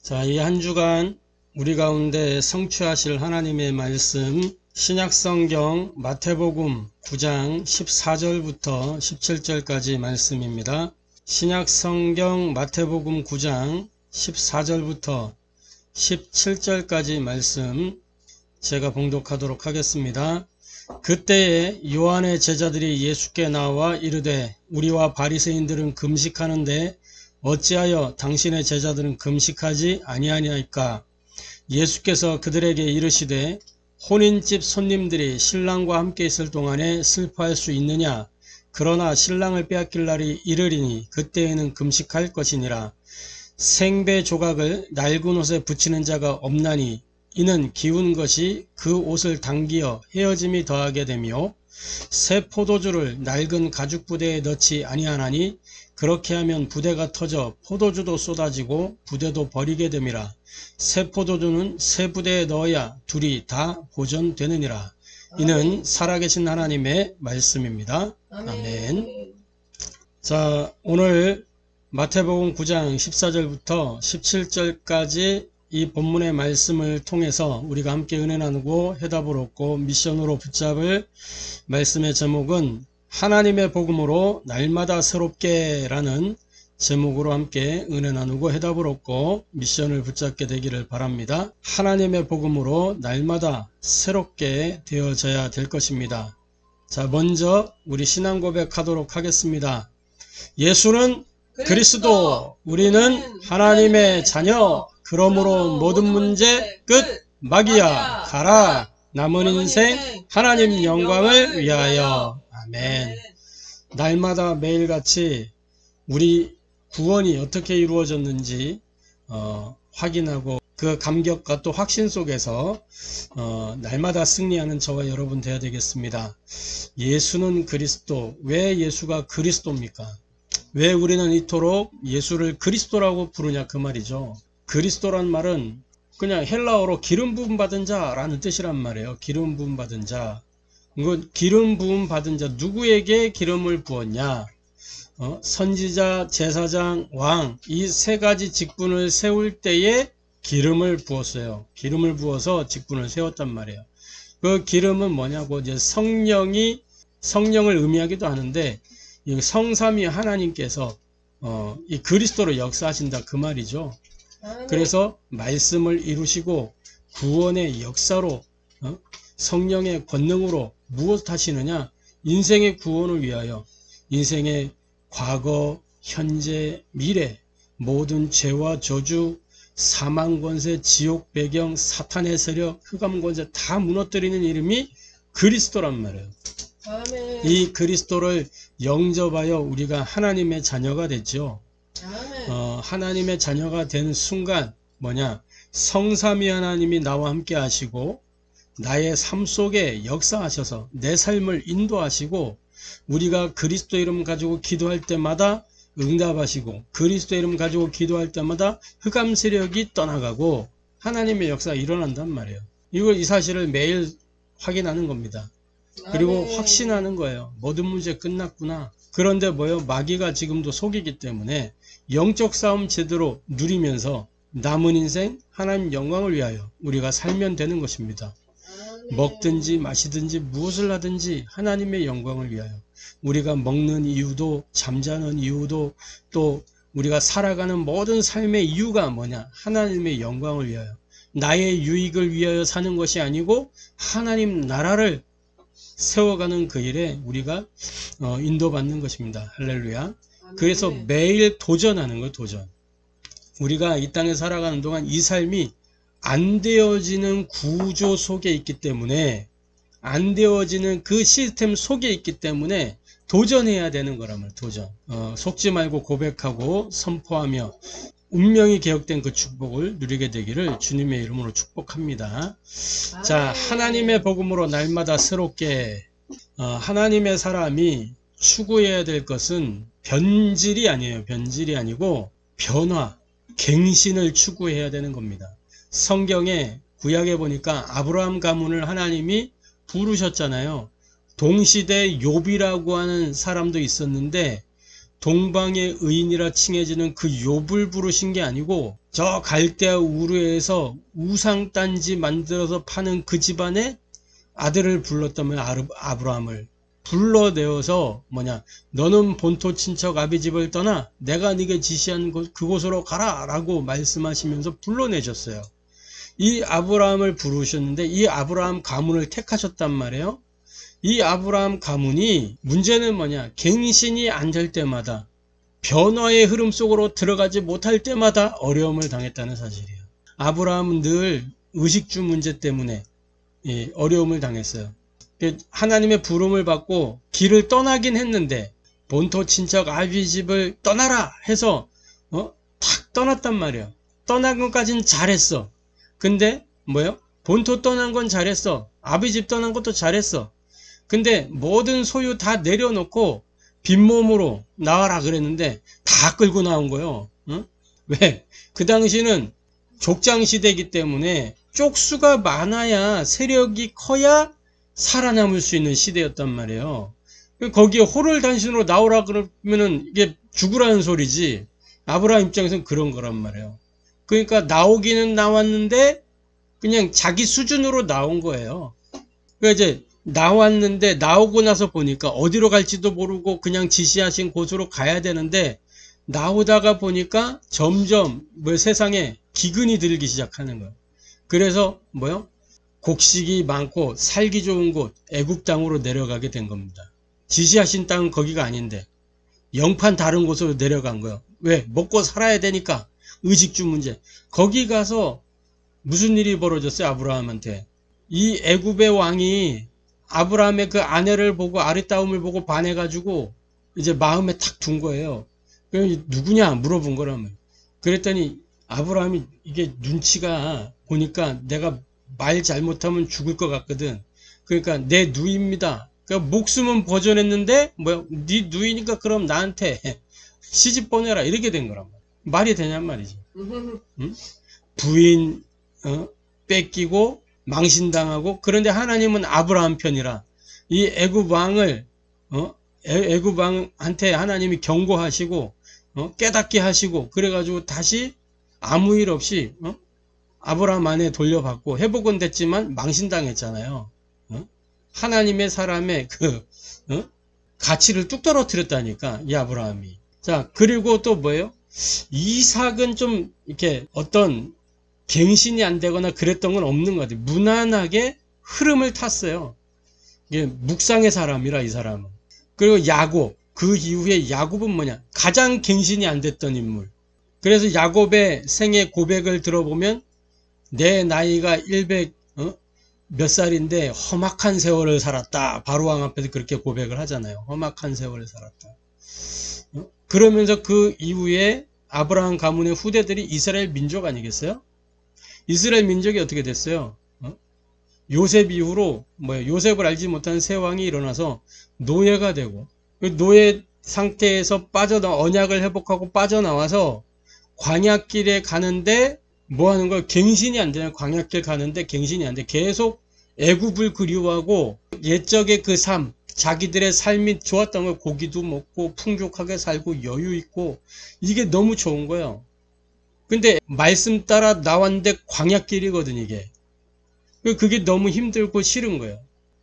자, 이 한 주간 우리 가운데 성취하실 하나님의 말씀, 신약성경 마태복음 9장 14절부터 17절까지 말씀입니다. 신약성경 마태복음 9장 14절부터 17절까지 말씀 제가 봉독하도록 하겠습니다. 그때에 요한의 제자들이 예수께 나와 이르되 우리와 바리새인들은 금식하는데 어찌하여 당신의 제자들은 금식하지 아니하니까? 예수께서 그들에게 이르시되 혼인집 손님들이 신랑과 함께 있을 동안에 슬퍼할 수 있느냐? 그러나 신랑을 빼앗길 날이 이르리니 그때에는 금식할 것이니라. 생배 조각을 낡은 옷에 붙이는 자가 없나니 이는 기운 것이 그 옷을 당기어 헤어짐이 더하게 되며 새 포도주를 낡은 가죽 부대에 넣지 아니하나니 그렇게 하면 부대가 터져 포도주도 쏟아지고 부대도 버리게 됨이라. 새 포도주는 새 부대에 넣어야 둘이 다 보존되느니라. 이는 살아계신 하나님의 말씀입니다. 아멘. 자, 오늘 마태복음 9장 14절부터 17절까지 이 본문의 말씀을 통해서 우리가 함께 은혜 나누고 해답을 얻고 미션으로 붙잡을 말씀의 제목은 하나님의 복음으로 날마다 새롭게 라는 제목으로 함께 은혜 나누고 해답을 얻고 미션을 붙잡게 되기를 바랍니다. 하나님의 복음으로 날마다 새롭게 되어져야 될 것입니다. 자, 먼저 우리 신앙 고백하도록 하겠습니다. 예수는 그리스도, 우리는 하나님의 자녀, 그러므로 모든 문제 끝, 마귀야 가라, 남은 인생 하나님 영광을 위하여. 아멘. 날마다 매일같이 우리 구원이 어떻게 이루어졌는지 확인하고 그 감격과 또 확신 속에서 날마다 승리하는 저와 여러분 되어야 되겠습니다. 예수는 그리스도. 왜 예수가 그리스도입니까? 왜 우리는 이토록 예수를 그리스도라고 부르냐 그 말이죠. 그리스도란 말은 그냥 헬라어로 기름 부음 받은 자라는 뜻이란 말이에요. 기름 부음 받은 자. 기름 부음 받은 자, 누구에게 기름을 부었냐? 선지자, 제사장, 왕, 이 세 가지 직분을 세울 때에 기름을 부었어요. 기름을 부어서 직분을 세웠단 말이에요. 그 기름은 뭐냐고, 이제 성령을 의미하기도 하는데, 이 성삼위 하나님께서 이 그리스도로 역사하신다 그 말이죠. 그래서 말씀을 이루시고 구원의 역사로 성령의 권능으로 무엇 하시느냐? 인생의 구원을 위하여 인생의 과거, 현재, 미래 모든 죄와 저주, 사망 권세, 지옥 배경, 사탄의 세력, 흑암 권세 다 무너뜨리는 이름이 그리스도란 말이에요. 아멘. 이 그리스도를 영접하여 우리가 하나님의 자녀가 됐죠. 하나님의 자녀가 되는 순간 뭐냐? 성삼위 하나님이 나와 함께 하시고 나의 삶 속에 역사하셔서 내 삶을 인도하시고 우리가 그리스도 이름 가지고 기도할 때마다 응답하시고 그리스도 이름 가지고 기도할 때마다 흑암 세력이 떠나가고 하나님의 역사가 일어난단 말이에요. 이 사실을 매일 확인하는 겁니다. 그리고 확신하는 거예요. 모든 문제 끝났구나. 그런데 뭐예요? 마귀가 지금도 속이기 때문에 영적 싸움 제대로 누리면서 남은 인생 하나님 영광을 위하여 우리가 살면 되는 것입니다. 먹든지 마시든지 무엇을 하든지 하나님의 영광을 위하여. 우리가 먹는 이유도 잠자는 이유도 또 우리가 살아가는 모든 삶의 이유가 뭐냐? 하나님의 영광을 위하여. 나의 유익을 위하여 사는 것이 아니고 하나님 나라를 세워가는 그 일에 우리가 인도받는 것입니다. 할렐루야. 그래서 매일 도전하는 거예요. 도전. 우리가 이 땅에 살아가는 동안 이 삶이 안 되어지는 구조 속에 있기 때문에 안 되어지는 그 시스템 속에 있기 때문에 도전해야 되는 거란 말이에요. 도전. 속지 말고 고백하고 선포하며 운명이 개혁된 그 축복을 누리게 되기를 주님의 이름으로 축복합니다. 자, 하나님의 복음으로 날마다 새롭게. 하나님의 사람이 추구해야 될 것은 변질이 아니에요. 변질이 아니고 변화, 갱신을 추구해야 되는 겁니다. 성경에 구약에 보니까 아브라함 가문을 하나님이 부르셨잖아요. 동시대 욥이라고 하는 사람도 있었는데 동방의 의인이라 칭해지는 그 욥을 부르신 게 아니고 저 갈대아 우르에서 우상단지 만들어서 파는 그 집안의 아들을 불렀다면 아브라함을 불러내어서 너는 본토 친척 아비집을 떠나 내가 네게 지시한 그곳으로 가라 라고 말씀하시면서 불러내셨어요. 이 아브라함을 부르셨는데 이 아브라함 가문을 택하셨단 말이에요. 이 아브라함 가문이 문제는 갱신이 안 될 때마다 변화의 흐름 속으로 들어가지 못할 때마다 어려움을 당했다는 사실이에요. 아브라함은 늘 의식주 문제 때문에 어려움을 당했어요. 하나님의 부름을 받고 길을 떠나긴 했는데 본토 친척 아비집을 떠나라 해서 탁 떠났단 말이에요. 떠난 것까지는 잘했어. 근데 본토 떠난 건 잘했어. 아비집 떠난 것도 잘했어. 근데 모든 소유 다 내려놓고 빈몸으로 나와라 그랬는데 다 끌고 나온 거예요. 왜? 그 당시는 족장시대이기 때문에 쪽수가 많아야 세력이 커야 살아남을 수 있는 시대였단 말이에요. 거기에 호를 단신으로 나오라 그러면은 이게 죽으라는 소리지. 아브라함 입장에서는 그런 거란 말이에요. 그러니까 나오기는 나왔는데 그냥 자기 수준으로 나온 거예요. 그러니까 이제 나왔는데 나오고 나서 보니까 어디로 갈지도 모르고 그냥 지시하신 곳으로 가야 되는데 나오다가 보니까 점점 세상에 기근이 들기 시작하는 거예요. 그래서 곡식이 많고 살기 좋은 곳 애굽 땅으로 내려가게 된 겁니다. 지시하신 땅은 거기가 아닌데 영판 다른 곳으로 내려간 거예요. 왜? 먹고 살아야 되니까. 의식주 문제. 거기 가서 무슨 일이 벌어졌어요? 아브라함한테. 이 애굽의 왕이 아브라함의 그 아내를 보고 아리따움을 보고 반해가지고 이제 마음에 탁 둔 거예요. 누구냐 물어본 거라면. 그랬더니 아브라함이 이게 눈치가 보니까 내가 말 잘못하면 죽을 것 같거든. 그러니까 내 누이입니다. 그러니까 목숨은 보존했는데 네 누이니까 그럼 나한테 시집 보내라 이렇게 된 거란 말이야. 말이 되냔 말이지. 응? 부인 뺏기고 망신당하고. 그런데 하나님은 아브라함 편이라 이 애굽 왕을 애굽 왕한테 하나님이 경고하시고 깨닫게 하시고 그래가지고 다시 아무 일 없이 아브라함 안에 돌려받고 회복은 됐지만 망신당했잖아요. 하나님의 사람의 그 가치를 뚝 떨어뜨렸다니까 이 아브라함이. 자, 그리고 또 뭐예요? 이삭은 좀 이렇게 어떤 갱신이 안 되거나 그랬던 건 없는 것 같아요. 무난하게 흐름을 탔어요. 이게 묵상의 사람이라 이 사람은. 그리고 야곱, 그 이후에 야곱은 가장 갱신이 안 됐던 인물. 그래서 야곱의 생애 고백을 들어보면 내 나이가 100 몇 살인데 험악한 세월을 살았다. 바로왕 앞에서 그렇게 고백을 하잖아요. 험악한 세월을 살았다. 그러면서 그 이후에 아브라함 가문의 후대들이 이스라엘 민족 아니겠어요? 이스라엘 민족이 어떻게 됐어요? 요셉 이후로 요셉을 알지 못한 새 왕이 일어나서 노예가 되고 노예 상태에서 언약을 회복하고 빠져나와서 광야길에 가는데 하는 거야? 갱신이 안 되냐? 광야길 가는데 갱신이 안 돼. 계속 애굽을 그리워하고 옛적의 그 삶, 자기들의 삶이 좋았던 거, 고기도 먹고 풍족하게 살고 여유 있고 이게 너무 좋은 거예요. 근데 말씀 따라 나왔는데 광야길이거든 이게. 그게 너무 힘들고 싫은 거예요.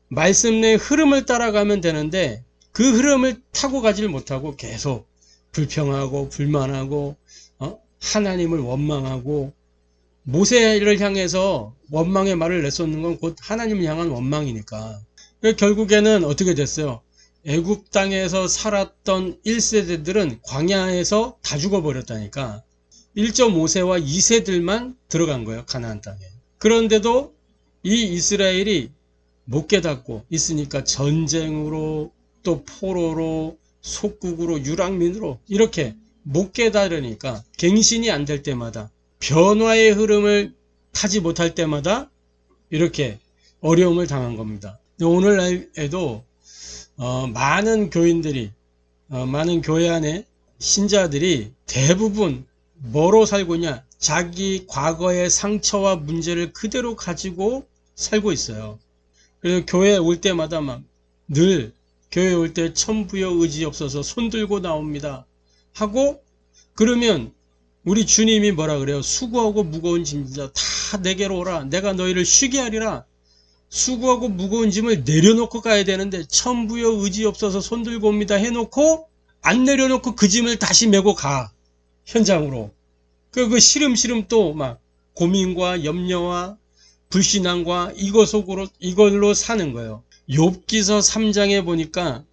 말씀 내 흐름을 따라가면 되는데 그 흐름을 타고 가지를 못하고 계속 불평하고 불만하고 하나님을 원망하고. 모세를 향해서 원망의 말을 냈었는 건 곧 하나님을 향한 원망이니까. 결국에는 어떻게 됐어요? 애굽 땅에서 살았던 1세대들은 광야에서 다 죽어버렸다니까. 1.5세와 2세들만 들어간 거예요. 가나안 땅에. 그런데도 이 이스라엘이 못 깨닫고 있으니까 전쟁으로 또 포로로 속국으로 유랑민으로 이렇게 못 깨달으니까 갱신이 안 될 때마다 변화의 흐름을 타지 못할 때마다 이렇게 어려움을 당한 겁니다. 오늘날에도 많은 교인들이 많은 교회 안에 신자들이 대부분 뭐로 살고 있냐? 자기 과거의 상처와 문제를 그대로 가지고 살고 있어요. 그래서 교회에 올 때마다 늘 교회에 올 때 천부여 의지 없어서 손 들고 나옵니다. 하고 그러면 우리 주님이 뭐라 그래요? 수고하고 무거운 짐자 다 내게로 오라. 내가 너희를 쉬게 하리라. 수고하고 무거운 짐을 내려놓고 가야 되는데 천부여 의지 없어서 손들고 옵니다 해놓고 안 내려놓고 그 짐을 다시 메고 가. 현장으로. 그 시름시름 또 막 고민과 염려와 불신앙과 이걸로 사는 거예요. 욥기서 3장에 보니까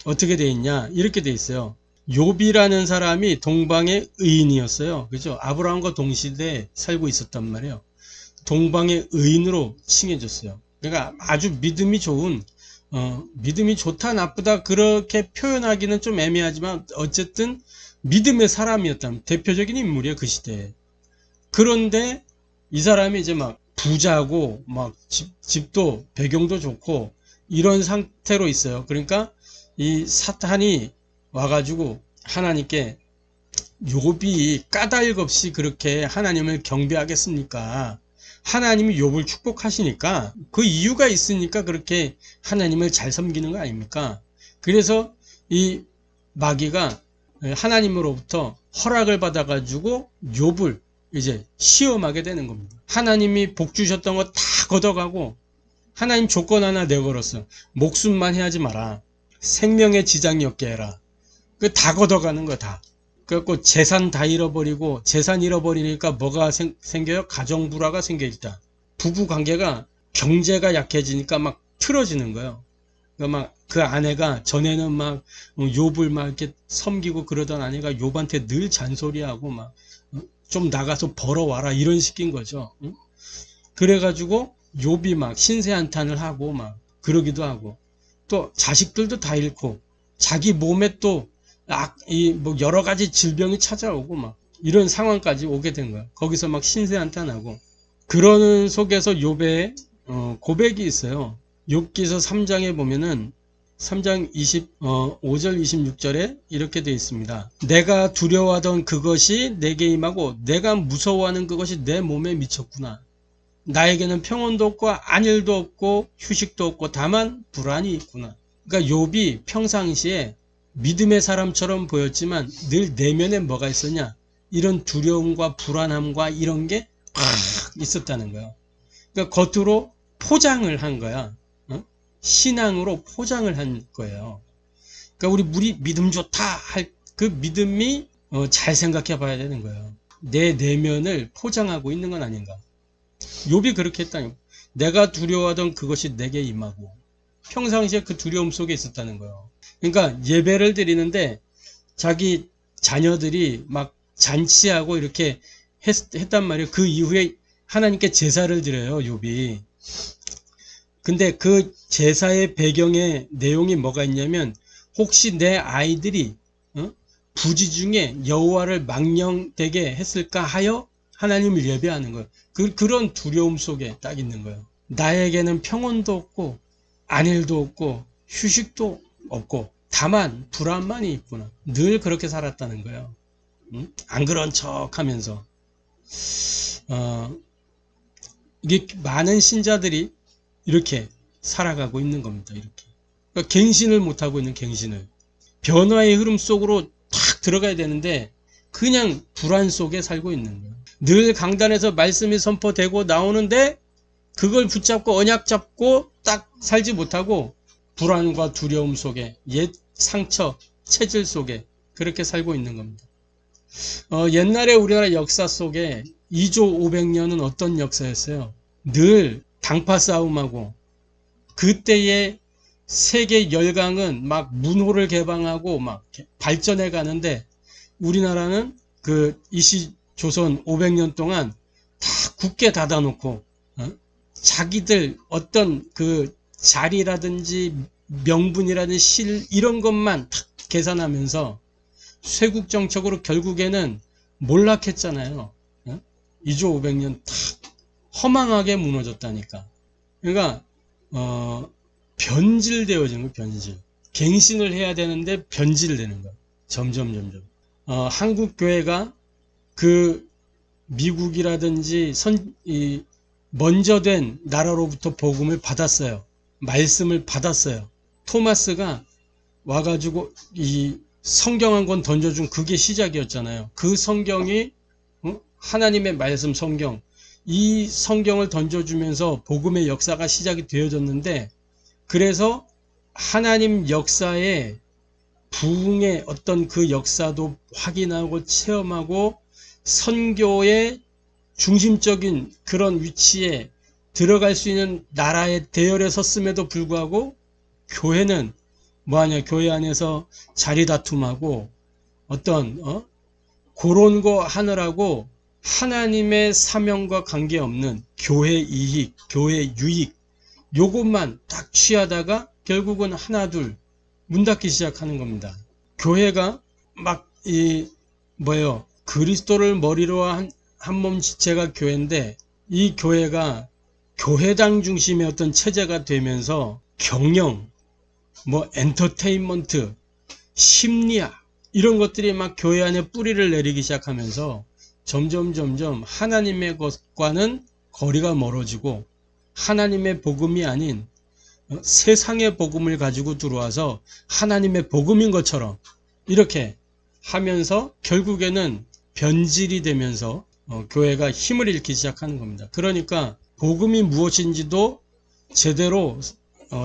어떻게 돼 있냐? 이렇게 돼 있어요. 욥이라는 사람이 동방의 의인이었어요. 그죠? 아브라함과 동시대에 살고 있었단 말이에요. 동방의 의인으로 칭해졌어요. 그러니까 아주 믿음이 좋은, 믿음이 좋다 나쁘다 그렇게 표현하기는 좀 애매하지만 어쨌든 믿음의 사람이었다는 대표적인 인물이에요. 그 시대에. 그런데 이 사람이 이제 막 부자고 막 집도 배경도 좋고 이런 상태로 있어요. 그러니까 이 사탄이 와가지고 하나님께 욥이 까닭없이 그렇게 하나님을 경배하겠습니까? 하나님이 욥을 축복하시니까 그 이유가 있으니까 그렇게 하나님을 잘 섬기는 거 아닙니까? 그래서 이 마귀가 하나님으로부터 허락을 받아가지고 욥을 이제 시험하게 되는 겁니다. 하나님이 복 주셨던 거 다 걷어가고 하나님 조건 하나 내걸었어. 목숨만 해하지 마라. 생명에 지장이 없게 해라. 그 다 걷어가는 거 다. 그래갖고 재산 다 잃어버리고 재산 잃어버리니까 뭐가 생겨요? 가정불화가 생겨있다. 부부관계가 경제가 약해지니까 막 틀어지는 거예요. 그러니까 막 그 아내가 전에는 막 욥을 막 이렇게 섬기고 그러던 아내가 욥한테 늘 잔소리하고 막 좀 나가서 벌어와라 이런 식인 거죠. 그래가지고 욥이 막 신세한탄을 하고 막 그러기도 하고 또 자식들도 다 잃고 자기 몸에 또 뭐 여러 가지 질병이 찾아오고 막 이런 상황까지 오게 된 거야. 거기서 막 신세한탄하고 그러는 속에서 욥의 고백이 있어요. 욥기서 3장에 보면은 3장 5절 26절에 이렇게 되어 있습니다. 내가 두려워하던 그것이 내게 임하고 내가 무서워하는 그것이 내 몸에 미쳤구나. 나에게는 평온도 없고 안일도 없고 휴식도 없고 다만 불안이 있구나. 그러니까 욥이 평상시에 믿음의 사람처럼 보였지만 늘 내면에 뭐가 있었냐? 이런 두려움과 불안함과 이런 게 있었다는 거예요. 그러니까 겉으로 포장을 한 거야. 신앙으로 포장을 한 거예요. 그러니까 우리 믿음 좋다 할 그 믿음이 잘 생각해 봐야 되는 거예요. 내 내면을 포장하고 있는 건 아닌가. 욥이 그렇게 했다니. 내가 두려워하던 그것이 내게 임하고 평상시에 그 두려움 속에 있었다는 거예요. 그러니까 예배를 드리는데 자기 자녀들이 막 잔치하고 이렇게 했단 말이에요. 그 이후에 하나님께 제사를 드려요. 욥이. 근데 그 제사의 배경의 내용이 뭐가 있냐면 혹시 내 아이들이 부지 중에 여호와를 망령되게 했을까 하여 하나님을 예배하는 거예요. 그런 두려움 속에 딱 있는 거예요. 나에게는 평온도 없고 안일도 없고 휴식도 없고 다만 불안만이 있구나. 늘 그렇게 살았다는 거예요. 안 그런 척 하면서 이게 많은 신자들이 이렇게 살아가고 있는 겁니다. 이렇게. 그러니까 갱신을 못하고 있는 갱신을. 변화의 흐름 속으로 탁 들어가야 되는데 그냥 불안 속에 살고 있는 거예요. 늘 강단에서 말씀이 선포되고 나오는데 그걸 붙잡고 언약 잡고 딱 살지 못하고 불안과 두려움 속에 옛 상처, 체질 속에 그렇게 살고 있는 겁니다. 옛날에 우리나라 역사 속에 2조 500년은 어떤 역사였어요? 늘 당파 싸움하고 그때의 세계 열강은 막 문호를 개방하고 막 발전해 가는데 우리나라는 그 조선 500년 동안 다 굳게 닫아놓고 자기들 어떤 그 자리라든지 명분이라든지 실 이런 것만 다 계산하면서 쇄국 정책으로 결국에는 몰락했잖아요. 2조 500년 다 허망하게 무너졌다니까. 그러니까 변질되어지는 거예요. 변질. 갱신을 해야 되는데 변질되는 거예요. 점점. 한국 교회가 그 미국이라든지 먼저 된 나라로부터 복음을 받았어요. 말씀을 받았어요. 토마스가 와가지고 이 성경 한 권 던져준 그게 시작이었잖아요. 그 성경이 하나님의 말씀 성경, 이 성경을 던져주면서 복음의 역사가 시작이 되어졌는데, 그래서 하나님 역사의 부흥의 어떤 그 역사도 확인하고 체험하고 선교의 중심적인 그런 위치에 들어갈 수 있는 나라의 대열에 섰음에도 불구하고 교회는 뭐하냐, 교회 안에서 자리 다툼하고 어떤 그런 거 하느라고 하나님의 사명과 관계없는 교회 이익, 교회 유익 요것만 딱 취하다가 결국은 하나 둘 문 닫기 시작하는 겁니다. 교회가 막 그리스도를 머리로 한 몸 지체가 교회인데, 이 교회가 교회당 중심의 어떤 체제가 되면서 경영, 엔터테인먼트, 심리학 이런 것들이 막 교회 안에 뿌리를 내리기 시작하면서 점점 하나님의 것과는 거리가 멀어지고 하나님의 복음이 아닌 세상의 복음을 가지고 들어와서 하나님의 복음인 것처럼 이렇게 하면서 결국에는 변질이 되면서 교회가 힘을 잃기 시작하는 겁니다. 그러니까 복음이 무엇인지도 제대로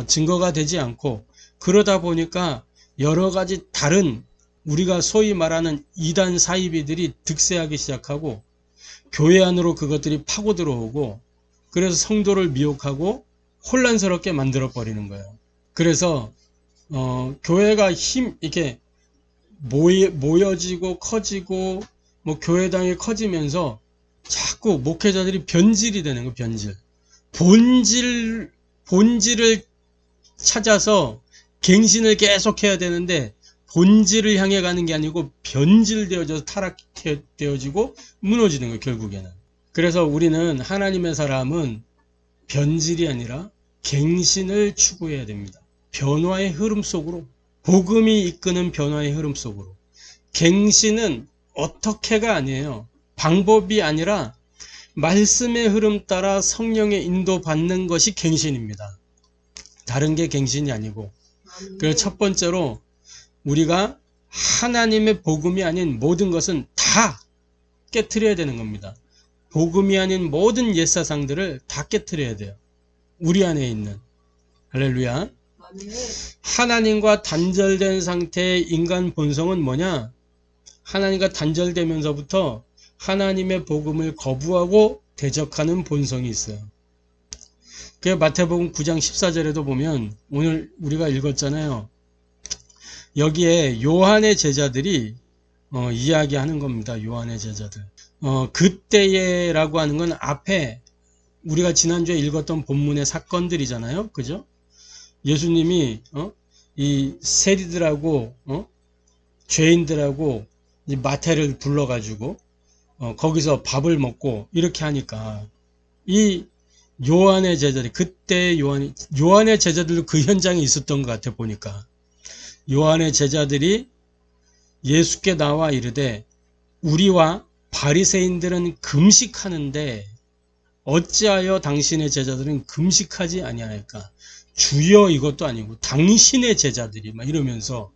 증거가 되지 않고, 그러다 보니까 여러 가지 다른 우리가 소위 말하는 이단 사이비들이 득세하기 시작하고 교회 안으로 그것들이 파고 들어오고, 그래서 성도를 미혹하고 혼란스럽게 만들어 버리는 거예요. 그래서 교회가 이렇게 모여지고 커지고 교회당이 커지면서 자꾸 목회자들이 변질이 되는 거예요. 변질. 본질을 찾아서 갱신을 계속해야 되는데 본질을 향해 가는 게 아니고 변질되어져서 타락되어지고 무너지는 거예요. 결국에는. 그래서 우리는 하나님의 사람은 변질이 아니라 갱신을 추구해야 됩니다. 변화의 흐름 속으로, 복음이 이끄는 변화의 흐름 속으로. 갱신은 어떻게가 아니에요. 방법이 아니라 말씀의 흐름 따라 성령의 인도 받는 것이 갱신입니다. 다른 게 갱신이 아니고. 그래서 첫 번째로 우리가 하나님의 복음이 아닌 모든 것은 다 깨트려야 되는 겁니다. 복음이 아닌 모든 옛사상들을 다 깨트려야 돼요. 우리 안에 있는. 할렐루야. 하나님과 단절된 상태의 인간 본성은 뭐냐? 하나님과 단절되면서부터 하나님의 복음을 거부하고 대적하는 본성이 있어요. 그 마태복음 9장 14절에도 보면 오늘 우리가 읽었잖아요. 여기에 요한의 제자들이 이야기하는 겁니다. 요한의 제자들. 그때에라고 하는 건 앞에 우리가 지난주에 읽었던 본문의 사건들이잖아요. 그죠? 예수님이 이 세리들하고 죄인들하고 이 마태를 불러가지고 거기서 밥을 먹고 이렇게 하니까 이 요한의 제자들이, 그때 요한의 제자들도 그 현장에 있었던 것 같아 보니까. 요한의 제자들이 예수께 나와 이르되 우리와 바리새인들은 금식하는데 어찌하여 당신의 제자들은 금식하지 아니하니까? 주여 이것도 아니고 당신의 제자들이 막 이러면서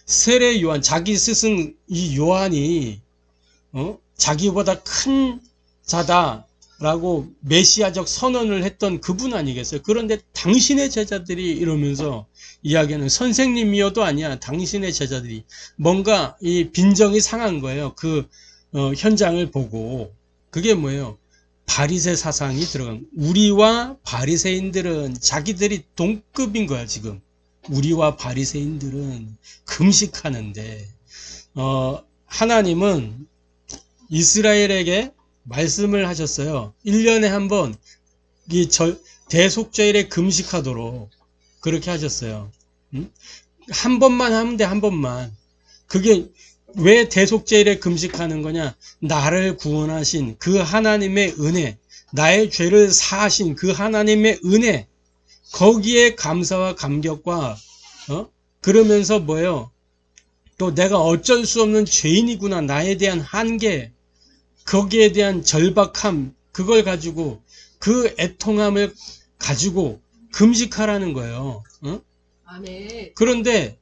세례 요한, 자기 스승 이 요한이 자기보다 큰 자다라고 메시아적 선언을 했던 그분 아니겠어요? 그런데 당신의 제자들이 이러면서 이야기하는, 선생님이어도 아니야, 당신의 제자들이. 뭔가 이 빈정이 상한 거예요. 그 현장을 보고. 그게 뭐예요? 바리새 사상이 들어간, 우리와 바리새인들은 자기들이 동급인 거야 지금. 우리와 바리새인들은 금식하는데 하나님은 이스라엘에게 말씀을 하셨어요. 1년에 한 번 이 대속죄일에 금식하도록 그렇게 하셨어요. 한 번만 하면 돼, 한 번만. 그게 왜 대속죄일에 금식하는 거냐? 나를 구원하신 그 하나님의 은혜, 나의 죄를 사하신 그 하나님의 은혜, 거기에 감사와 감격과 그러면서 뭐예요? 또 내가 어쩔 수 없는 죄인이구나, 나에 대한 한계, 거기에 대한 절박함, 그걸 가지고 그 애통함을 가지고 금식하라는 거예요. 아멘. 그런데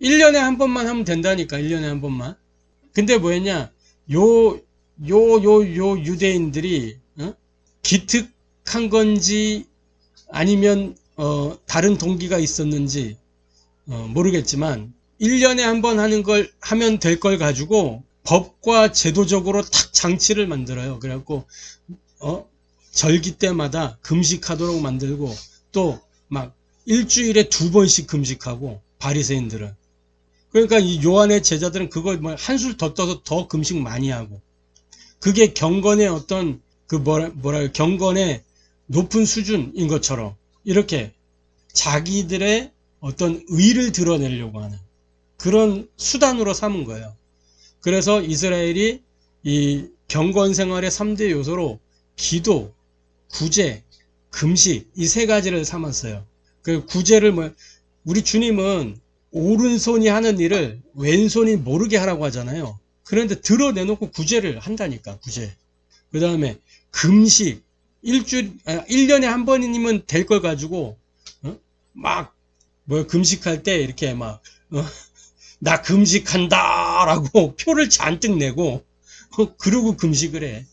1년에 한 번만 하면 된다니까. 1년에 한 번만. 근데 뭐였냐, 요 유대인들이 기특한 건지 아니면 다른 동기가 있었는지 모르겠지만 1년에 한 번 하는 걸 하면 될 걸 가지고 법과 제도적으로 탁 장치를 만들어요. 그래갖고 절기 때마다 금식하도록 만들고 또 막 일주일에 2번씩 금식하고, 바리새인들은. 그러니까 이 요한의 제자들은 그걸 뭐 한술 더 떠서 더 금식 많이 하고, 그게 경건의 어떤 그 경건의 높은 수준인 것처럼 이렇게 자기들의 어떤 의를 드러내려고 하는 그런 수단으로 삼은 거예요. 그래서 이스라엘이 이 경건 생활의 3대 요소로 기도, 구제, 금식, 이 3가지를 삼았어요. 그 구제를 우리 주님은 오른손이 하는 일을 왼손이 모르게 하라고 하잖아요. 그런데 드러내놓고 구제를 한다니까, 구제. 그 다음에 금식, 1년에 한 번이면 될 걸 가지고, 금식할 때 이렇게 나 금식한다! 라고 표를 잔뜩 내고, 그러고 금식을 해.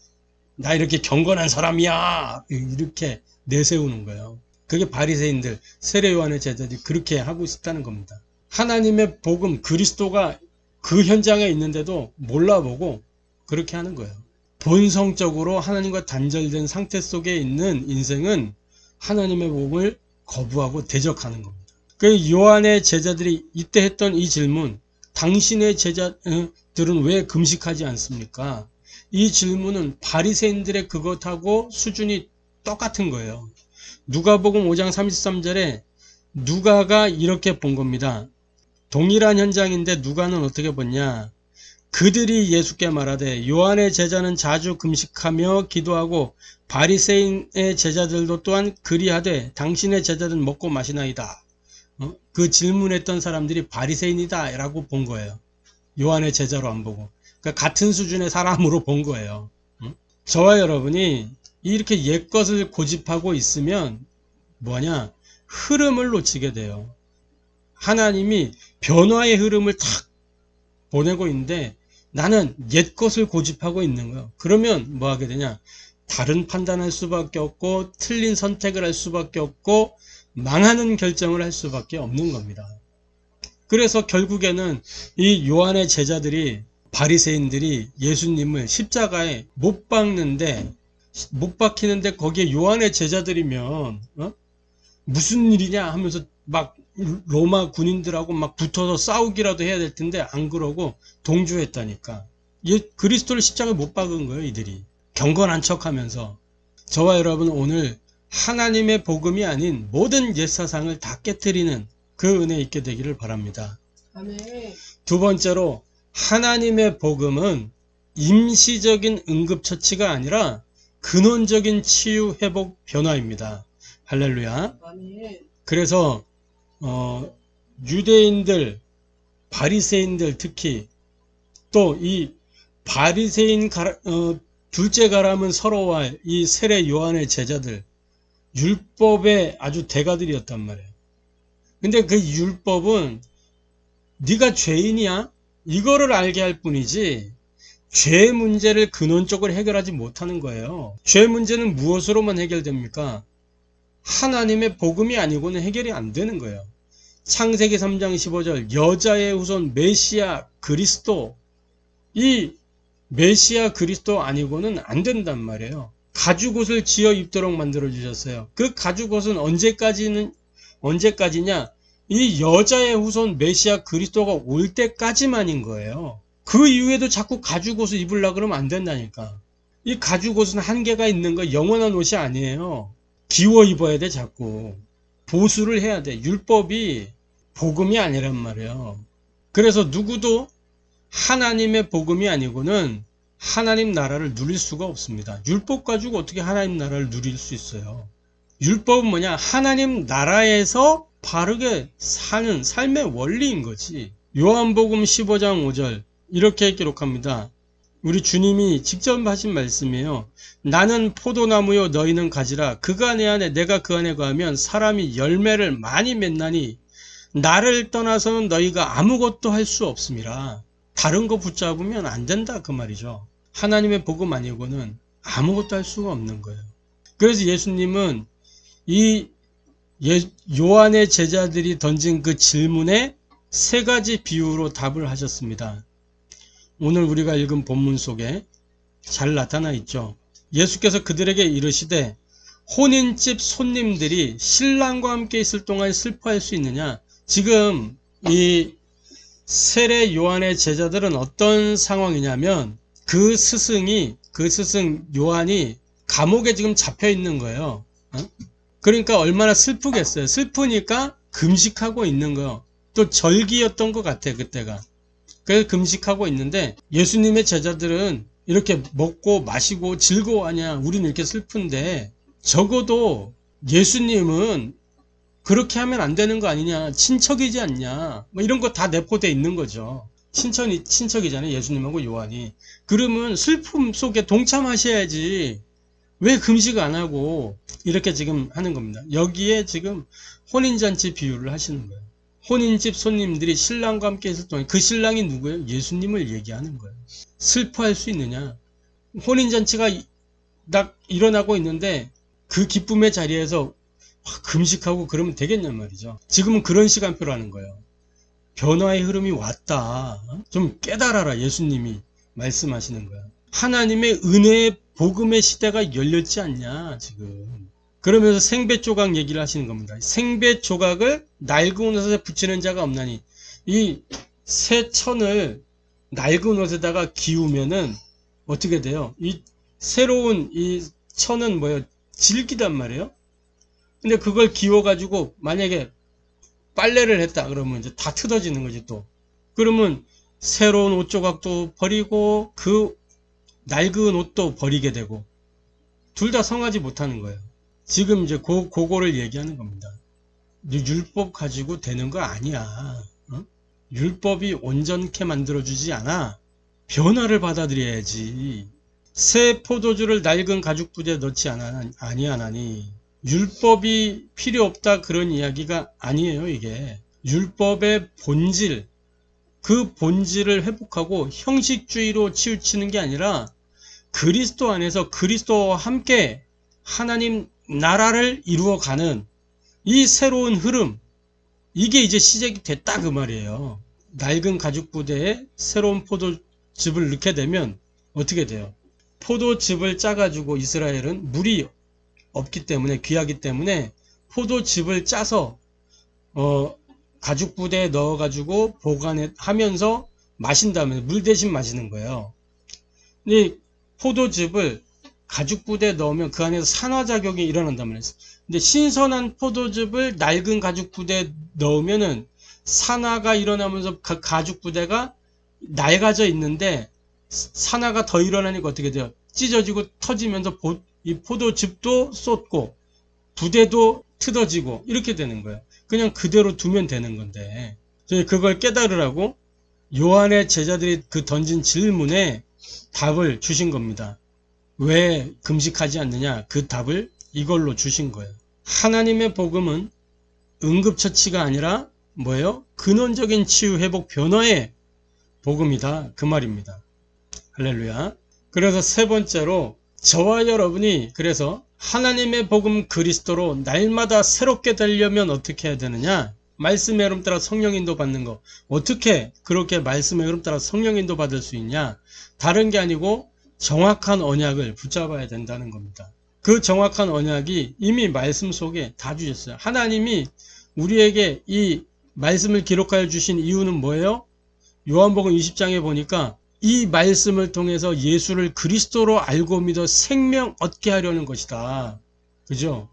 나 이렇게 경건한 사람이야! 이렇게 내세우는 거예요. 그게 바리새인들, 세례 요한의 제자들이 그렇게 하고 있었다는 겁니다. 하나님의 복음, 그리스도가 그 현장에 있는데도 몰라보고 그렇게 하는 거예요. 본성적으로 하나님과 단절된 상태 속에 있는 인생은 하나님의 복음을 거부하고 대적하는 겁니다. 그 요한의 제자들이 이때 했던 이 질문, 당신의 제자들은 왜 금식하지 않습니까? 이 질문은 바리새인들의 그것하고 수준이 똑같은 거예요. 누가복음 5장 33절에 누가가 이렇게 본 겁니다. 동일한 현장인데 누가는 어떻게 봤냐? 그들이 예수께 말하되 요한의 제자는 자주 금식하며 기도하고 바리새인의 제자들도 또한 그리하되 당신의 제자들은 먹고 마시나이다. 그 질문했던 사람들이 바리새인이다 라고 본 거예요. 요한의 제자로 안 보고. 그러니까 같은 수준의 사람으로 본 거예요. 저와 여러분이 이렇게 옛것을 고집하고 있으면 뭐냐? 흐름을 놓치게 돼요. 하나님이 변화의 흐름을 탁 보내고 있는데 나는 옛것을 고집하고 있는 거예요. 그러면 뭐 하게 되냐? 다른 판단할 수밖에 없고 틀린 선택을 할 수밖에 없고 망하는 결정을 할 수밖에 없는 겁니다. 그래서 결국에는 이 요한의 제자들이, 바리새인들이 예수님을 십자가에 못 박히는데 거기에 요한의 제자들이면 무슨 일이냐 하면서 막 로마 군인들하고 막 붙어서 싸우기라도 해야 될 텐데 안 그러고 동조했다니까. 그리스도를 십자가에 못 박은 거예요, 이들이. 경건한 척하면서. 저와 여러분 오늘 하나님의 복음이 아닌 모든 옛사상을 다 깨트리는 그 은혜 있게 되기를 바랍니다. 아멘. 두 번째로 하나님의 복음은 임시적인 응급처치가 아니라 근원적인 치유, 회복, 변화입니다. 할렐루야. 아멘. 그래서 유대인들, 바리새인들 특히 또 이 바리새인 둘째 가람은 서로와 이 세례 요한의 제자들, 율법의 아주 대가들이었단 말이에요. 근데 그 율법은 네가 죄인이야? 이거를 알게 할 뿐이지 죄 문제를 근원적으로 해결하지 못하는 거예요. 죄 문제는 무엇으로만 해결됩니까? 하나님의 복음이 아니고는 해결이 안 되는 거예요. 창세기 3장 15절 여자의 후손 메시아 그리스도, 이 메시아 그리스도 아니고는 안 된단 말이에요. 가죽옷을 지어 입도록 만들어 주셨어요. 그 가죽옷은 언제까지냐? 이 여자의 후손 메시아 그리스도가 올 때까지만인 거예요. 그 이후에도 자꾸 가죽옷을 입으려고 그러면 안 된다니까. 이 가죽옷은 한계가 있는 거, 영원한 옷이 아니에요. 기워 입어야 돼, 자꾸. 보수를 해야 돼. 율법이 복음이 아니란 말이에요. 그래서 누구도 하나님의 복음이 아니고는 하나님 나라를 누릴 수가 없습니다. 율법 가지고 어떻게 하나님 나라를 누릴 수 있어요? 율법은 뭐냐? 하나님 나라에서 바르게 사는 삶의 원리인 거지. 요한복음 15장 5절 이렇게 기록합니다. 우리 주님이 직접 하신 말씀이에요. 나는 포도나무요 너희는 가지라. 그가 내 안에 내가 그 안에 거하면 사람이 열매를 많이 맺나니 나를 떠나서는 너희가 아무것도 할 수 없음이라. 다른 거 붙잡으면 안 된다 그 말이죠. 하나님의 복음 아니고는 아무것도 할 수가 없는 거예요. 그래서 예수님은 이 요한의 제자들이 던진 그 질문에 세 가지 비유로 답을 하셨습니다. 오늘 우리가 읽은 본문 속에 잘 나타나 있죠. 예수께서 그들에게 이르시되 혼인집 손님들이 신랑과 함께 있을 동안 슬퍼할 수 있느냐. 지금 이 세례 요한의 제자들은 어떤 상황이냐면 그 스승 요한이 감옥에 지금 잡혀 있는 거예요. 그러니까 얼마나 슬프겠어요. 슬프니까 금식하고 있는 거예요. 또 절기였던 것 같아 그때가. 그래서 금식하고 있는데 예수님의 제자들은 이렇게 먹고 마시고 즐거워하냐. 우리는 이렇게 슬픈데 적어도 예수님은 그렇게 하면 안 되는 거 아니냐. 친척이지 않냐. 뭐 이런 거 다 내포돼 있는 거죠. 친척이잖아요. 예수님하고 요한이. 그러면 슬픔 속에 동참하셔야지. 왜 금식 안 하고 이렇게 지금 하는 겁니다. 여기에 지금 혼인잔치 비유를 하시는 거예요. 혼인집 손님들이 신랑과 함께 있을 동안 그 신랑이 누구예요? 예수님을 얘기하는 거예요. 슬퍼할 수 있느냐? 혼인잔치가 딱 일어나고 있는데 그 기쁨의 자리에서 금식하고 그러면 되겠냔 말이죠. 지금은 그런 시간표라는 거예요. 변화의 흐름이 왔다. 좀 깨달아라. 예수님이 말씀하시는 거야. 하나님의 은혜의 복음의 시대가 열렸지 않냐 지금. 그러면서 생배 조각 얘기를 하시는 겁니다. 생배 조각을 낡은 옷에 붙이는 자가 없나니. 이 새 천을 낡은 옷에다가 기우면은 어떻게 돼요? 이 새로운 이 천은 뭐예요? 질기단 말이에요. 근데 그걸 기워가지고 만약에 빨래를 했다 그러면 이제 다 뜯어지는 거지 또. 그러면 새로운 옷 조각도 버리고 그 낡은 옷도 버리게 되고 둘 다 성하지 못하는 거예요. 지금 이제 그거를 얘기하는 겁니다. 율법 가지고 되는 거 아니야. 율법이 온전케 만들어주지 않아. 변화를 받아들여야지. 새 포도주를 낡은 가죽 부대에 넣지 아니하나니. 율법이 필요 없다 그런 이야기가 아니에요. 이게 율법의 본질, 그 본질을 회복하고 형식주의로 치우치는 게 아니라 그리스도 안에서 그리스도와 함께 하나님 나라를 이루어가는 이 새로운 흐름, 이게 이제 시작이 됐다 그 말이에요. 낡은 가죽 부대에 새로운 포도즙을 넣게 되면 어떻게 돼요? 포도즙을 짜가지고 이스라엘은 물이 없기 때문에, 귀하기 때문에 포도즙을 짜서 가죽 부대에 넣어가지고 보관하면서 마신다면 물 대신 마시는 거예요. 이 포도즙을 가죽 부대에 넣으면 그 안에서 산화작용이 일어난단 말이에요. 근데 신선한 포도즙을 낡은 가죽 부대에 넣으면은 산화가 일어나면서 가죽 부대가 낡아져 있는데 산화가 더 일어나니까 어떻게 돼요? 찢어지고 터지면서 이 포도즙도 쏟고 부대도 틀어지고 이렇게 되는 거예요. 그냥 그대로 두면 되는 건데 그걸 깨달으라고 요한의 제자들이 그 던진 질문에 답을 주신 겁니다. 왜 금식하지 않느냐? 그 답을 이걸로 주신 거예요. 하나님의 복음은 응급처치가 아니라 뭐예요? 근원적인 치유, 회복, 변화의 복음이다. 그 말입니다. 할렐루야. 그래서 세 번째로 저와 여러분이 그래서 하나님의 복음 그리스도로 날마다 새롭게 되려면 어떻게 해야 되느냐? 말씀의 흐름 따라 성령 인도 받는 거. 어떻게 그렇게 말씀의 흐름 따라 성령 인도 받을 수 있냐? 다른 게 아니고 정확한 언약을 붙잡아야 된다는 겁니다. 그 정확한 언약이 이미 말씀 속에 다 주셨어요. 하나님이 우리에게 이 말씀을 기록하여 주신 이유는 뭐예요? 요한복음 20장에 보니까 이 말씀을 통해서 예수를 그리스도로 알고 믿어 생명 얻게 하려는 것이다. 그죠?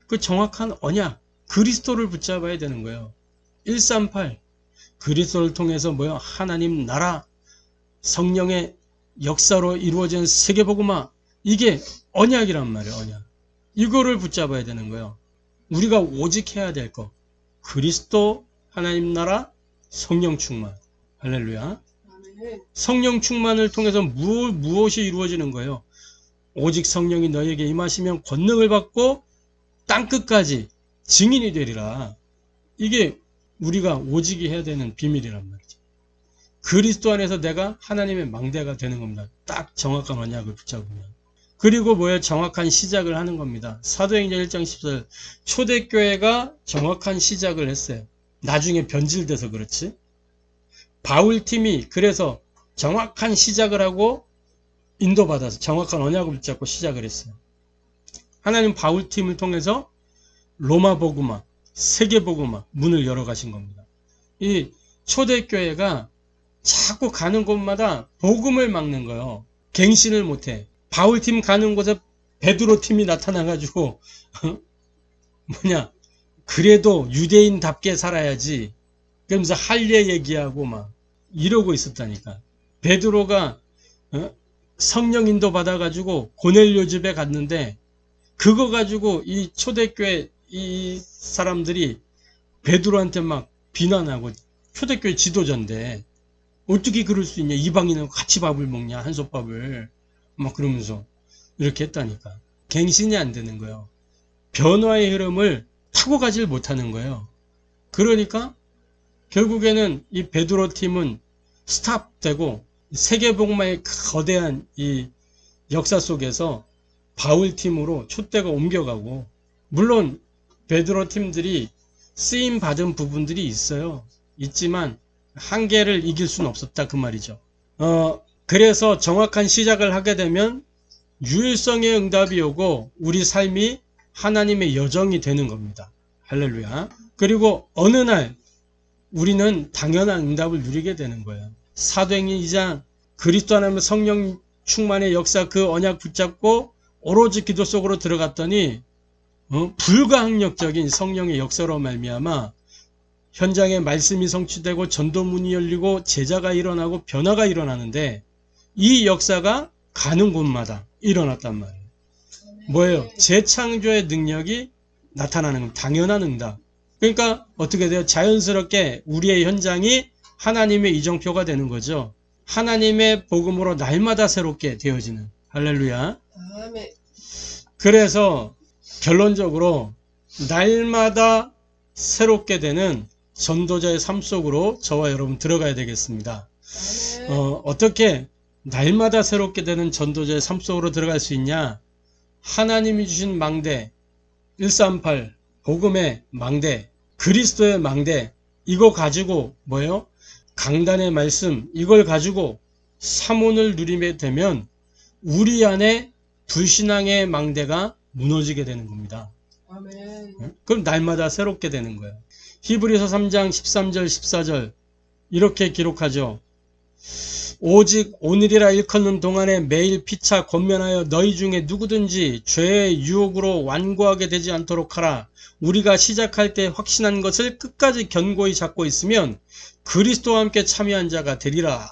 그 정확한 언약, 그리스도를 붙잡아야 되는 거예요. 138 그리스도를 통해서 뭐예요? 하나님 나라, 성령의 역사로 이루어진 세계복음화, 이게 언약이란 말이에요. 언약. 이거를 붙잡아야 되는 거예요. 우리가 오직 해야 될 거, 그리스도, 하나님 나라, 성령 충만. 할렐루야. 성령 충만을 통해서 무엇이 이루어지는 거예요? 오직 성령이 너에게 임하시면 권능을 받고 땅끝까지 증인이 되리라. 이게 우리가 오직이 해야 되는 비밀이란 말이죠. 그리스도 안에서 내가 하나님의 망대가 되는 겁니다. 딱 정확한 언약을 붙잡으면. 그리고 뭐예요? 정확한 시작을 하는 겁니다. 사도행전 1장 10절 초대교회가 정확한 시작을 했어요. 나중에 변질돼서 그렇지. 바울팀이 그래서 정확한 시작을 하고 인도받아서 정확한 언약을 붙잡고 시작을 했어요. 하나님 바울팀을 통해서 로마 복음화, 세계 복음화 문을 열어가신 겁니다. 이 초대교회가 자꾸 가는 곳마다 복음을 막는 거예요. 갱신을 못해. 바울팀 가는 곳에 베드로 팀이 나타나가지고 그래도 유대인답게 살아야지. 그러면서 할례 얘기하고 막 이러고 있었다니까. 베드로가 성령 인도 받아가지고 고넬료 집에 갔는데 그거 가지고 이 초대교회 이 사람들이 베드로한테 막 비난하고 초대교회 지도자인데 어떻게 그럴 수 있냐. 이방인하고 같이 밥을 먹냐. 한솥밥을. 막 그러면서 이렇게 했다니까. 갱신이 안 되는 거예요. 변화의 흐름을 타고 가질 못하는 거예요. 그러니까 결국에는 이 베드로 팀은 스탑되고 세계복음화의 거대한 이 역사 속에서 바울 팀으로 촛대가 옮겨가고, 물론 베드로 팀들이 쓰임 받은 부분들이 있어요. 있지만 한계를 이길 수는 없었다 그 말이죠. 그래서 정확한 시작을 하게 되면 유일성의 응답이 오고 우리 삶이 하나님의 여정이 되는 겁니다. 할렐루야. 그리고 어느 날 우리는 당연한 응답을 누리게 되는 거예요. 사도행전 2장 그리스도 안에서 성령 충만의 역사 그 언약 붙잡고 오로지 기도 속으로 들어갔더니 불가항력적인 성령의 역사로 말미암아 현장에 말씀이 성취되고 전도문이 열리고 제자가 일어나고 변화가 일어나는데 이 역사가 가는 곳마다 일어났단 말이에요. 뭐예요? 재창조의 능력이 나타나는 겁니다. 당연한 응답. 그러니까 어떻게 돼요? 자연스럽게 우리의 현장이 하나님의 이정표가 되는 거죠. 하나님의 복음으로 날마다 새롭게 되어지는. 할렐루야. 그래서 결론적으로 날마다 새롭게 되는 전도자의 삶 속으로 저와 여러분 들어가야 되겠습니다. 어떻게 날마다 새롭게 되는 전도자의 삶 속으로 들어갈 수 있냐? 하나님이 주신 망대 138 복음의 망대, 그리스도의 망대, 이거 가지고 뭐예요? 강단의 말씀, 이걸 가지고 사문을 누리게 되면 우리 안에 불신앙의 망대가 무너지게 되는 겁니다. 아멘. 그럼 날마다 새롭게 되는 거예요. 히브리서 3장 13절 14절 이렇게 기록하죠. 오직 오늘이라 일컫는 동안에 매일 피차 권면하여 너희 중에 누구든지 죄의 유혹으로 완고하게 되지 않도록 하라. 우리가 시작할 때 확신한 것을 끝까지 견고히 잡고 있으면 그리스도와 함께 참여한 자가 되리라.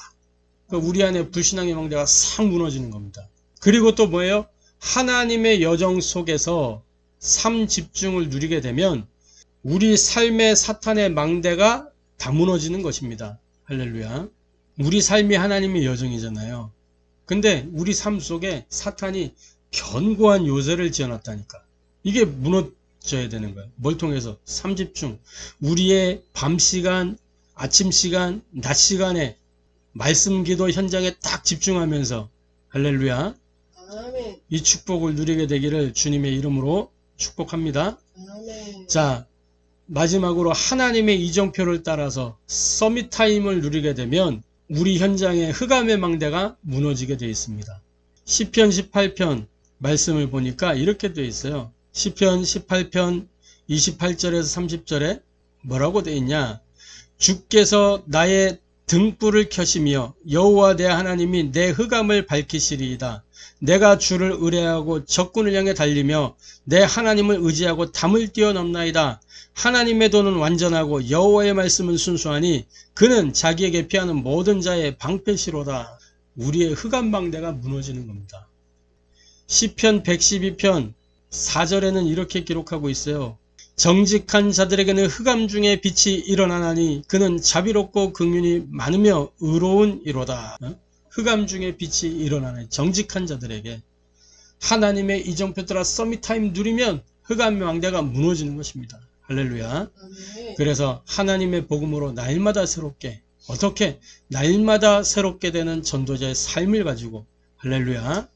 우리 안에 불신앙의 망대가 싹 무너지는 겁니다. 그리고 또 뭐예요? 하나님의 여정 속에서 삶 집중을 누리게 되면 우리 삶의 사탄의 망대가 다 무너지는 것입니다. 할렐루야. 우리 삶이 하나님의 여정이잖아요. 근데 우리 삶 속에 사탄이 견고한 요새를 지어놨다니까. 이게 무너져야 되는 거예요. 뭘 통해서? 삶 집중. 우리의 밤 시간, 아침 시간, 낮 시간에 말씀 기도 현장에 딱 집중하면서 할렐루야. 아멘. 이 축복을 누리게 되기를 주님의 이름으로 축복합니다. 아멘. 자, 마지막으로 하나님의 이정표를 따라서 서밋타임을 누리게 되면 우리 현장의 흑암의 망대가 무너지게 되어 있습니다. 시편 18편 말씀을 보니까 이렇게 되어 있어요. 시편 18편 28절에서 30절에 뭐라고 되어 있냐? 주께서 나의 등불을 켜시며 여호와 내 하나님이 내 흑암을 밝히시리이다. 내가 주를 의뢰하고 적군을 향해 달리며 내 하나님을 의지하고 담을 뛰어넘나이다. 하나님의 도는 완전하고 여호와의 말씀은 순수하니 그는 자기에게 피하는 모든 자의 방패시로다. 우리의 흑암 방대가 무너지는 겁니다. 시편 112편 4절에는 이렇게 기록하고 있어요. 정직한 자들에게는 흑암 중에 빛이 일어나나니 그는 자비롭고 긍휼이 많으며 의로운 이로다. 흑암 중에 빛이 일어나는 정직한 자들에게 하나님의 이정표 따라 서밋타임 누리면 흑암의 왕대가 무너지는 것입니다. 할렐루야. 그래서 하나님의 복음으로 날마다 새롭게, 어떻게? 날마다 새롭게 되는 전도자의 삶을 가지고, 할렐루야,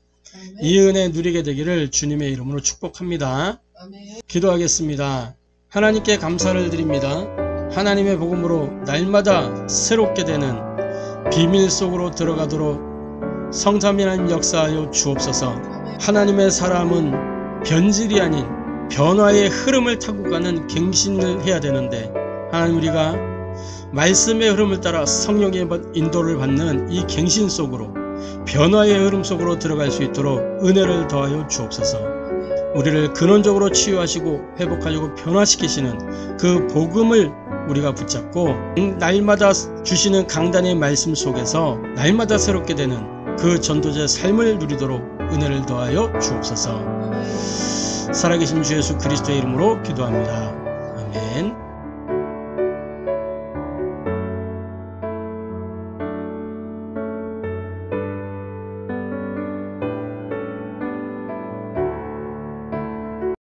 이 은혜 누리게 되기를 주님의 이름으로 축복합니다. 기도하겠습니다. 하나님께 감사를 드립니다. 하나님의 복음으로 날마다 새롭게 되는 비밀 속으로 들어가도록 성삼위 하나님 역사하여 주옵소서. 하나님의 사람은 변질이 아닌 변화의 흐름을 타고 가는 갱신을 해야 되는데, 하나님, 우리가 말씀의 흐름을 따라 성령의 인도를 받는 이 갱신 속으로, 변화의 흐름 속으로 들어갈 수 있도록 은혜를 더하여 주옵소서. 우리를 근원적으로 치유하시고 회복하려고 변화시키시는 그 복음을 우리가 붙잡고 날마다 주시는 강단의 말씀 속에서 날마다 새롭게 되는 그 전도자의 삶을 누리도록 은혜를 더하여 주옵소서. 살아계신 주 예수 그리스도의 이름으로 기도합니다. 아멘.